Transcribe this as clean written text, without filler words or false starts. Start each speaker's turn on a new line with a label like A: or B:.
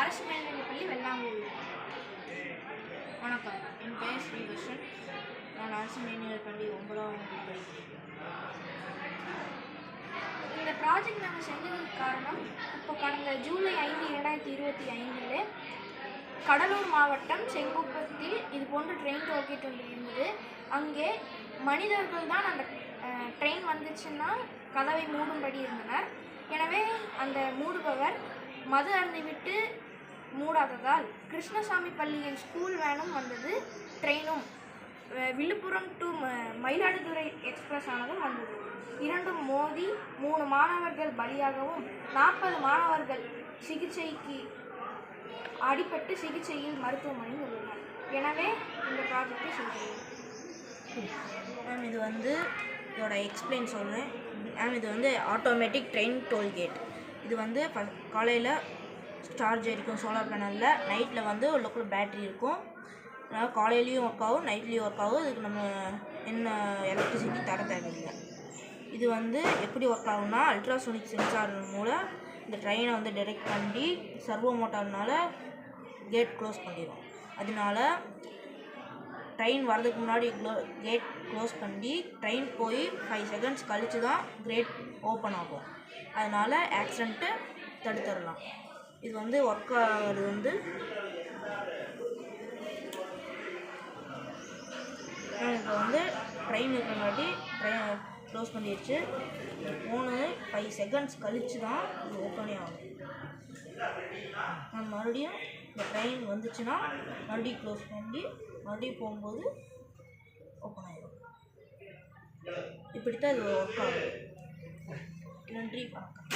A: அரசு மேல்நிலைப்பள்ளி வெள்ளாங்கூர். வணக்கம், என் பெயர் ஸ்ரீகிருஷ்ணன். நான் அரசு மேல்நிலைப்பள்ளி 9ஆம் வகுப்பு படிக்கிறேன். இந்த ப்ராஜெக்ட் நாங்கள் செஞ்சதுக்கு காரணம், இப்போ கடந்த ஜூலை 5, 2025 கடலூர் மாவட்டம் செங்குப்பத்தில் இது போன்ற ட்ரெயின் டோல்கேட் ஒன்று இருந்தது. அங்கே மனிதர்கள் தான் அந்த ட்ரெயின் வந்துச்சுன்னா கதவை மூடும்படி இருந்தனர். எனவே அந்த மூடுபவர் மது அருந்திவிட்டு மூடாததால் கிருஷ்ணசாமி பள்ளியின் ஸ்கூல் வேனும் வந்தது, ட்ரெயினும் விழுப்புரம் டு மயிலாடுதுறை எக்ஸ்பிரஸ் ஆனதும் வந்தது. இரண்டும் மோதி 3 மாணவர்கள் பலியாகவும் 40 மாணவர்கள் சிகிச்சைக்கு அடிபட்டு சிகிச்சையில் மருத்துவமனையில் உள்ளனர். எனவே இந்த ப்ராஜெக்டை செய்கிறேன்.
B: மேம், இது இதோட எக்ஸ்பிளைன் சொல்கிறேன். மேம், இது ஆட்டோமேட்டிக் ட்ரெயின் டோல்கேட். இது காலையில் சார்ஜ் இருக்கும் சோலார் பேனலில், நைட்டில் உள்ளுக்குள்ள பேட்ரி இருக்கும். அதனால் காலையிலையும் ஒர்க் ஆகும், நைட்லேயும் ஒர்க் ஆகும். இதுக்கு நம்ம என்ன எலக்ட்ரிசிட்டி தர தேவையில்லை. இது எப்படி ஒர்க் ஆகும்னா, அல்ட்ராசோனிக் சென்சார் மூலம் இந்த ட்ரெயினை டிடெக்ட் பண்ணி சர்வோ மோட்டார்னால் கேட் க்ளோஸ் பண்ணிடும். அதனால ட்ரெயின் வரதுக்கு முன்னாடி கேட் க்ளோஸ் பண்ணி ட்ரெயின் போய் 5 செகண்ட்ஸ் கழித்து தான் கேட் ஓப்பன் ஆகும். அதனால் ஆக்சிடெண்ட்டு தடுத்துடலாம். இது ஒர்க் ஆகிறது இப்போ ட்ரெயின் இருக்கிறங்காட்டி ட்ரெயின் க்ளோஸ் பண்ணிடுச்சு. போன 5 செகண்ட்ஸ் கழித்து தான் இது ஓப்பனே ஆகும். மறுபடியும் இந்த ட்ரெயின் வந்துச்சுன்னா மறுபடியும் க்ளோஸ் பண்ணி மறுபடியும் போகும்போது ஓப்பன் ஆகிடும். இப்படித்தான் இது ஒர்க் ஆகும். நன்றி, வணக்கம்.